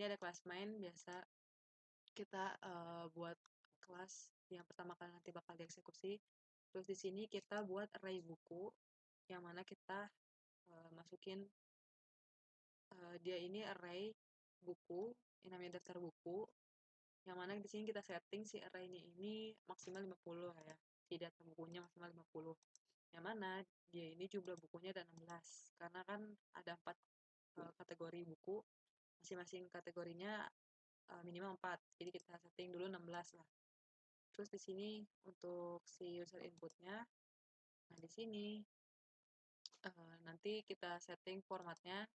sini ada kelas main, biasa kita buat kelas yang pertama kali nanti bakal dieksekusi. Terus di sini kita buat array buku, yang mana kita masukin dia ini array buku, yang namanya daftar buku, yang mana di sini kita setting si array-nya ini maksimal 50 ya. Si data bukunya maksimal 50. Yang mana dia ini jumlah bukunya ada 16. Karena kan ada 4 kategori buku, masing-masing kategorinya minimal 4. Jadi kita setting dulu 16 lah. Terus di sini untuk si user inputnya, nah di sini nanti kita setting formatnya,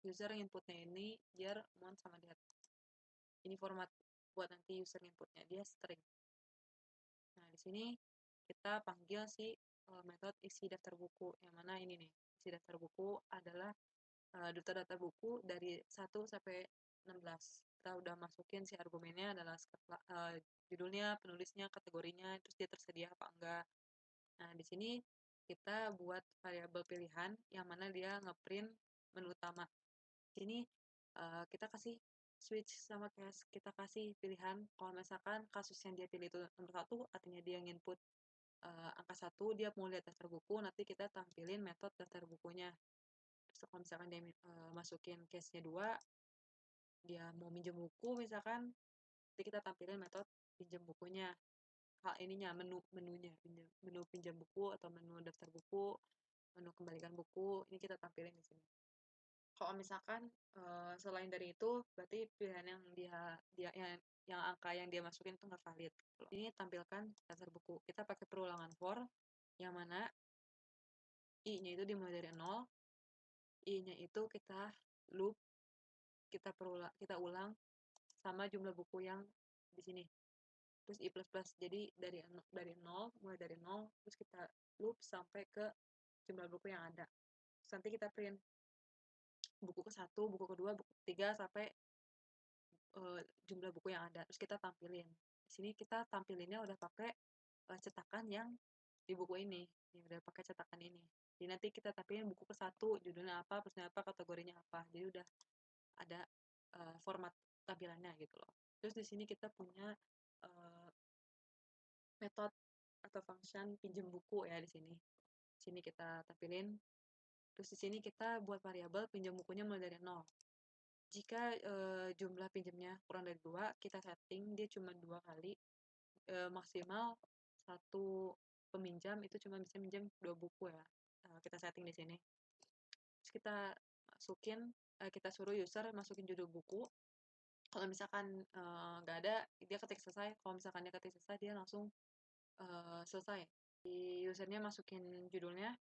user inputnya ini biar mount sama date. Ini format buat nanti user inputnya, dia string. Nah di sini kita panggil si metode isi daftar buku, yang mana ini nih, isi daftar buku adalah data-data buku dari 1 sampai 16. Kita udah masukin si argumennya adalah judulnya, penulisnya, kategorinya, terus dia tersedia apa enggak. Nah, di sini kita buat variabel pilihan yang mana dia ngeprint menu utama. Di sini kita kasih switch sama case, kita kasih pilihan kalau misalkan kasus yang dia pilih itu nomor 1, artinya dia nginput angka 1, dia mau lihat daftar buku, nanti kita tampilin metode daftar bukunya. Terus kalau misalkan dia masukin case-nya 2, dia mau minjem buku misalkan, nanti kita tampilin metode pinjam bukunya. Hal ininya menunya, menu pinjam buku atau menu daftar buku, menu kembalikan buku, ini kita tampilin di sini. Kalau misalkan selain dari itu, berarti pilihan yang dia yang angka yang dia masukin itu nggak valid. Ini tampilkan daftar buku. Kita pakai perulangan for, yang mana i-nya itu dimulai dari 0, i-nya itu kita loop, kita ulang sama jumlah buku yang di sini. Terus i plus plus, jadi dari 0, mulai dari 0, terus kita loop sampai ke jumlah buku yang ada. Terus nanti kita print buku ke-1, buku kedua, buku ketiga, sampai jumlah buku yang ada. Terus kita tampilin. Di sini kita tampilinnya udah pakai cetakan yang di buku ini. Yang udah pakai cetakan ini. Jadi nanti kita tampilin buku ke-1, judulnya apa, penulisnya apa, kategorinya apa. Jadi udah ada format tampilannya gitu loh. Terus di sini kita punya metode atau function pinjam buku ya di sini. Sini kita tampilin. Terus di sini kita buat variabel pinjam bukunya mulai dari 0. Jika jumlah pinjamnya kurang dari 2, kita setting dia cuma 2 kali. Maksimal satu peminjam itu cuma bisa minjam 2 buku ya. Kita setting di sini. Terus kita suruh user masukin judul buku. Kalau misalkan nggak ada, dia ketik selesai. Kalau misalkan dia ketik selesai, dia langsung selesai. Di usernya masukin judulnya,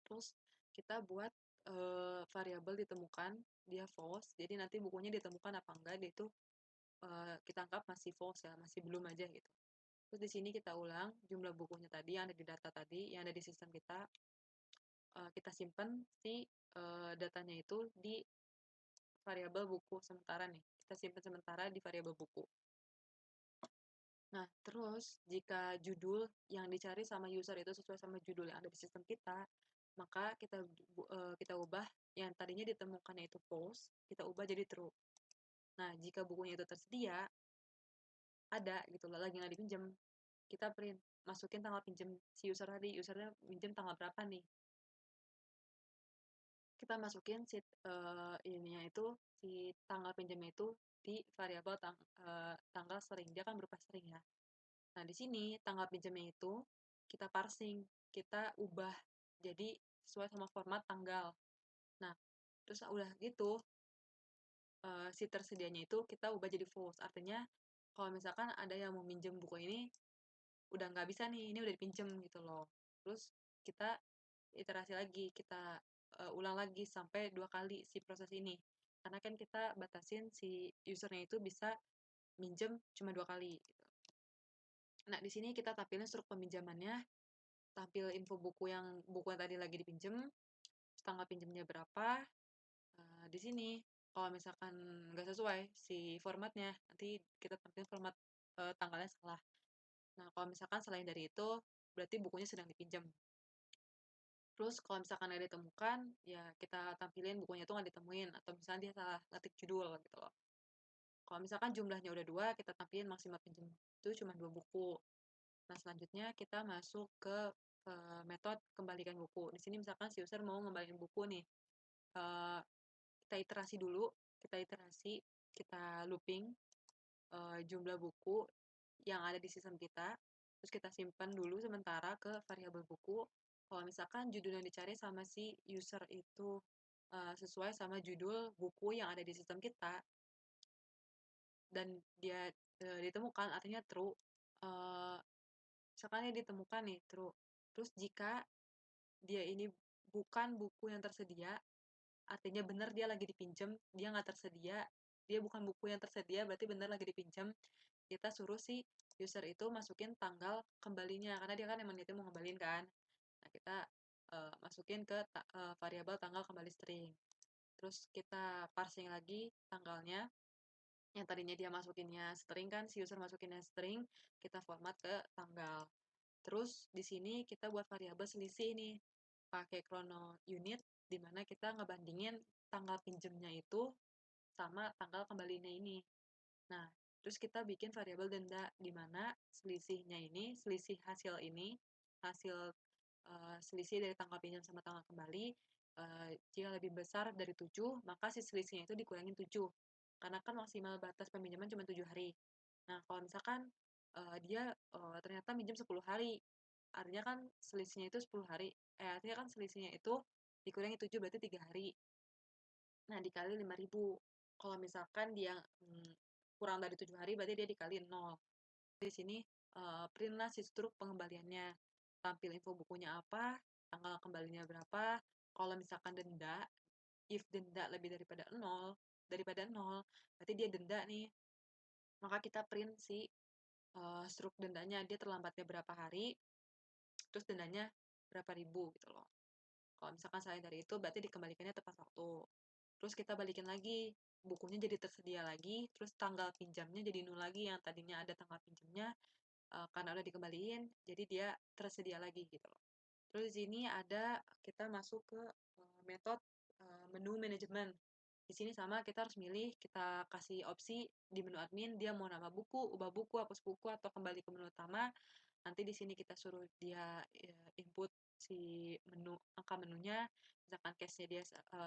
terus kita buat variabel ditemukan, dia false. Jadi nanti bukunya ditemukan apa enggak, dia itu kita anggap masih false ya, masih belum aja gitu. Terus di sini kita ulang jumlah bukunya tadi yang ada di data tadi, yang ada di sistem kita simpan si datanya itu di variabel buku sementara nih. Kita simpan sementara di variabel buku. Nah, terus jika judul yang dicari sama user itu sesuai sama judul yang ada di sistem kita, maka kita ubah yang tadinya ditemukannya itu false, kita ubah jadi true. Nah, jika bukunya itu tersedia, ada gitu loh, lagi nggak dipinjam, kita print, masukin tanggal pinjam si user tadi, usernya pinjam tanggal berapa nih. Kita masukin ininya itu, si tanggal pinjamnya itu di variabel tanggal sering, dia kan berupa sering ya. Nah, di sini tanggal pinjamnya itu kita parsing, kita ubah jadi sesuai sama format tanggal. Nah, terus udah gitu, si tersedianya itu kita ubah jadi false. Artinya, kalau misalkan ada yang mau minjem buku ini, udah nggak bisa nih, ini udah dipinjem gitu loh. Terus kita iterasi lagi, kita ulang lagi sampai 2 kali si proses ini. Karena kan kita batasin si usernya itu bisa minjem cuma 2 kali gitu. Nah, di sini kita tampilin struktur peminjamannya, tampil info buku yang tadi lagi dipinjem, tanggal pinjamnya berapa. Di sini kalau misalkan nggak sesuai si formatnya, nanti kita tampilin format tanggalnya salah. Nah, kalau misalkan selain dari itu, berarti bukunya sedang dipinjam. Terus kalau misalkan ada ditemukan, ya kita tampilin bukunya itu nggak ditemuin, atau misalnya dia salah ngetik judul gitu loh. Kalau misalkan jumlahnya udah 2, kita tampilin maksimal pinjam itu cuma 2 buku. Nah, selanjutnya kita masuk ke metode kembalikan buku. Di sini misalkan si user mau ngembalikan buku nih. Kita iterasi dulu, kita looping jumlah buku yang ada di sistem kita, terus kita simpan dulu sementara ke variabel buku. Kalau misalkan judul yang dicari sama si user itu sesuai sama judul buku yang ada di sistem kita, dan dia ditemukan, artinya true. Misalkan dia ditemukan nih, true. Terus jika dia ini bukan buku yang tersedia, artinya benar dia lagi dipinjam, dia nggak tersedia, dia bukan buku yang tersedia, berarti benar lagi dipinjam. Kita suruh si user itu masukin tanggal kembalinya, karena dia kan emang niatnya mau ngembalin kan. Nah, kita masukin ke variabel tanggal kembali string. Terus kita parsing lagi tanggalnya, yang tadinya dia masukinnya string kan, si user masukinnya string, kita format ke tanggal. Terus di sini kita buat variabel selisih nih, pakai chrono unit, di mana kita ngebandingin tanggal pinjemnya itu sama tanggal kembalinya ini. Nah, terus kita bikin variabel denda, di mana selisihnya ini, selisih hasil ini, hasil selisih dari tanggal pinjam sama tanggal kembali, jika lebih besar dari 7, maka si selisihnya itu dikurangin 7. Karena kan maksimal batas peminjaman cuma 7 hari. Nah, kalau misalkan dia ternyata minjem 10 hari, artinya kan selisihnya itu 10 hari. Artinya kan selisihnya itu dikurangi 7, berarti 3 hari. Nah, dikali 5.000. Kalau misalkan dia kurang dari 7 hari, berarti dia dikali 0. Di sini printlah si struk pengembaliannya. Tampil info bukunya apa, tanggal kembalinya berapa. Kalau misalkan denda, if denda lebih daripada 0, berarti dia denda nih. Maka kita print si struk dendanya, dia terlambatnya berapa hari, terus dendanya berapa ribu gitu loh. Kalau misalkan selain dari itu, berarti dikembalikannya tepat waktu. Terus kita balikin lagi, bukunya jadi tersedia lagi, terus tanggal pinjamnya jadi nol lagi, yang tadinya ada tanggal pinjamnya, karena udah dikembaliin, jadi dia tersedia lagi gitu loh. Terus di sini ada, kita masuk ke metode menu manajemen. Di sini sama, kita harus milih, kita kasih opsi di menu admin, dia mau nambah buku, ubah buku, hapus buku, atau kembali ke menu utama. Nanti di sini kita suruh dia input si menu, angka menunya. Misalkan case-nya dia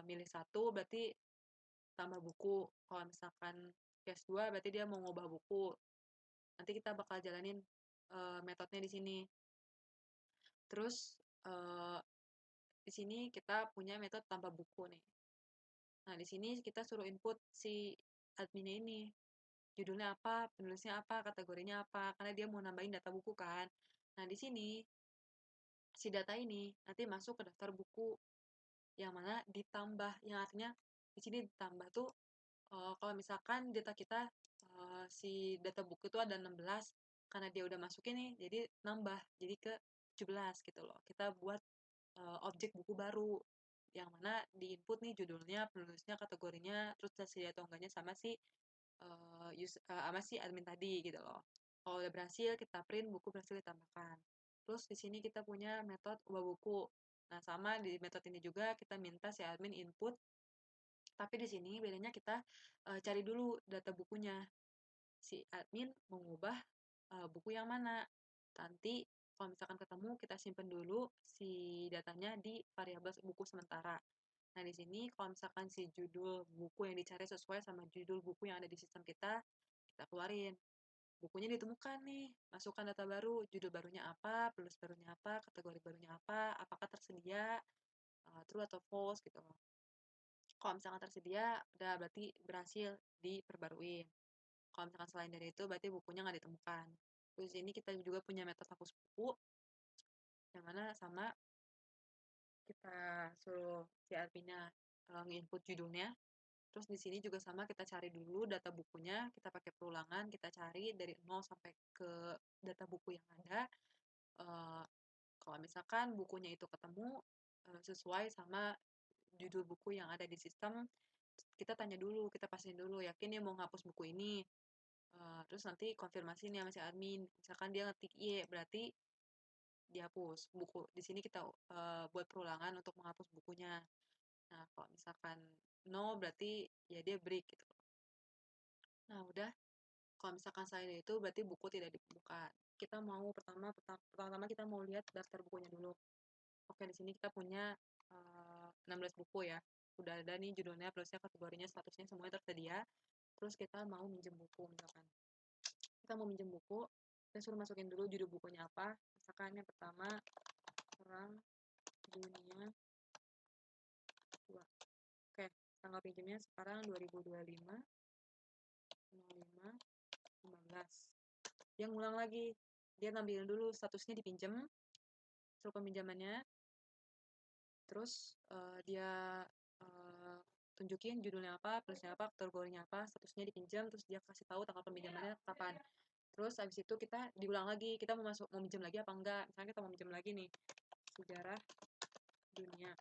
milih 1, berarti tambah buku. Kalau misalkan case 2, berarti dia mau ngubah buku. Nanti kita bakal jalanin metodenya di sini. Terus di sini kita punya metode tambah buku nih. Nah, di sini kita suruh input si adminnya ini. Judulnya apa, penulisnya apa, kategorinya apa, karena dia mau nambahin data buku kan. Nah, di sini si data ini nanti masuk ke daftar buku yang mana ditambah, yang artinya di sini ditambah tuh kalau misalkan data kita si data buku itu ada 16, karena dia udah masukin nih, jadi nambah jadi ke 17 gitu loh. Kita buat objek buku baru yang mana di input nih judulnya, penulisnya, kategorinya, terus tersedia atau enggaknya sama si sama si admin tadi gitu loh. Kalau udah berhasil, kita print buku berhasil ditambahkan. Terus di sini kita punya metode ubah buku. Nah, sama di metode ini juga kita minta si admin input, tapi di sini bedanya kita cari dulu data bukunya. Si admin mengubah buku yang mana. Nanti kalau misalkan ketemu, kita simpan dulu si datanya di variabel buku sementara. Nah, di sini kalau misalkan si judul buku yang dicari sesuai sama judul buku yang ada di sistem kita keluarin. Bukunya ditemukan nih, masukkan data baru, judul barunya apa, penulis barunya apa, kategori barunya apa, apakah tersedia, true atau false gitu loh. Kalau misalkan tersedia, udah berarti berhasil diperbaruin. Kalau misalkan selain dari itu, berarti bukunya nggak ditemukan. Terus ini kita juga punya metode hapus buku, yang mana sama kita suruh si adminnya nginput judulnya. Terus di sini juga sama, kita cari dulu data bukunya, kita pakai perulangan, kita cari dari 0 sampai ke data buku yang ada. Eh, Kalau misalkan bukunya itu ketemu sesuai sama judul buku yang ada di sistem, kita tanya dulu, kita pastiin dulu, yakin dia mau ngapus buku ini. Terus nanti konfirmasi nih sama si admin. Misalkan dia ngetik Y, berarti dihapus buku. Di sini kita buat perulangan untuk menghapus bukunya. Nah, kalau misalkan no, berarti ya dia break gitu. Nah, udah. Kalau misalkan saya itu berarti buku tidak dibuka. Kita mau pertama-tama kita mau lihat daftar bukunya dulu. Oke, di sini kita punya 16 buku ya. Udah ada nih judulnya, plusnya, kategorinya, statusnya semuanya tersedia. Terus kita mau minjem buku misalkan. Kita mau minjem buku, kita suruh masukin dulu judul bukunya apa. Misalkan yang pertama Perang Dunia 2. Oke, tanggal pinjamnya sekarang 2025 05 15. Dia ngulang lagi. Dia ngambilin dulu statusnya dipinjem, suruh peminjamannya, terus dia tunjukin judulnya apa, plusnya apa, kategorinya apa, statusnya dipinjam, terus dia kasih tahu tanggal peminjamannya kapan. Terus habis itu kita diulang lagi, kita mau minjem lagi apa enggak. Misalnya kita mau minjem lagi nih, sejarah dunia.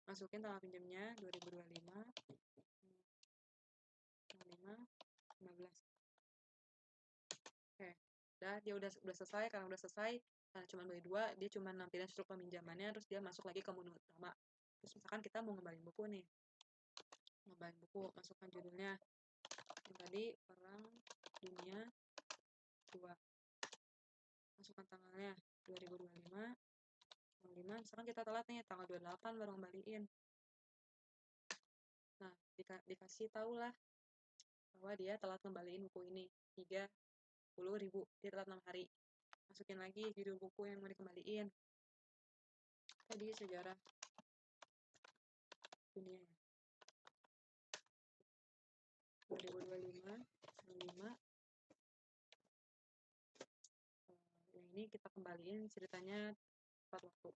Masukin tanggal pinjamnya 2025 05 15. Oke. Udah, dia udah selesai. Karena udah selesai, karena cuma bagi dua, dia cuma nampilin struktur peminjamannya, terus dia masuk lagi ke menu utama. Terus misalkan kita mau ngembalin buku nih, ngembalin buku, masukkan judulnya yang tadi Perang Dunia 2, masukkan tanggalnya 2025 05. Misalkan kita telat nih tanggal 28 baru ngembaliin. Nah, dikasih tahu lah bahwa dia telat ngembaliin buku ini 30.000, dia telat 6 hari. Masukin lagi judul buku yang mau dikembaliin, tadi sejarah dunia 2025 05. Yang ini kita kembaliin ceritanya tepat waktu.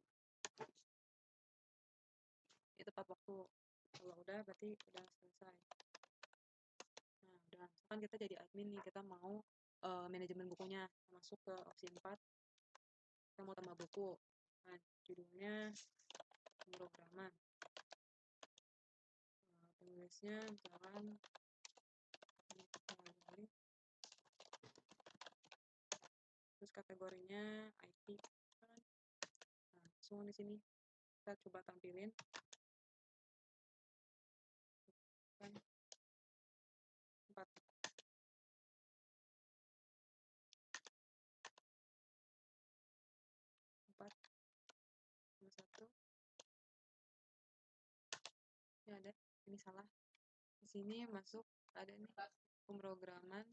Itu tepat waktu. Kalau udah berarti udah selesai. Nah, udah. Misalkan kita jadi admin nih, kita mau manajemen bukunya. Masuk ke opsi 4. Kita mau tambah buku. Nah, judulnya pemrograman. Penulisnya misalkan terus kategorinya IT. Nah, langsung di sini kita coba tampilin kan 4 sama 1. Ini ada, ini salah. Di sini masuk ada nih pemrograman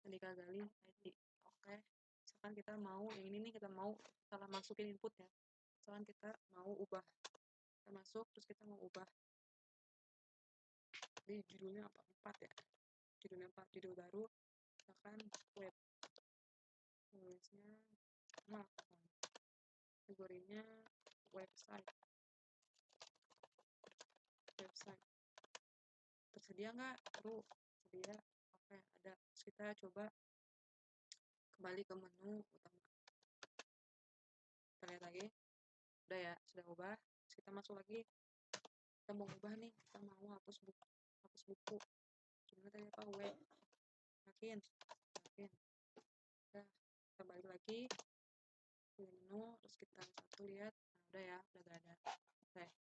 Andika Gali IT. Oke, misalkan kita mau yang ini nih, kita mau salah masukin input ya. Misalkan kita mau ubah, kita masuk terus kita mau ubah di judulnya apa, 4 ya, judulnya 4, judul baru misalkan web, tulisnya makan, kategorinya website. Tersedia nggak? Tersedia. Oke, ada. Terus kita coba kembali ke menu utama, kita lihat lagi, udah ya, sudah ubah. Terus kita masuk lagi, kita mau ubah nih, kita mau hapus buku gimana tadi, apa, web, yakin udah. Kita balik lagi ke menu, terus kita satu lihat, nah udah ya, udah gak ada. Oke,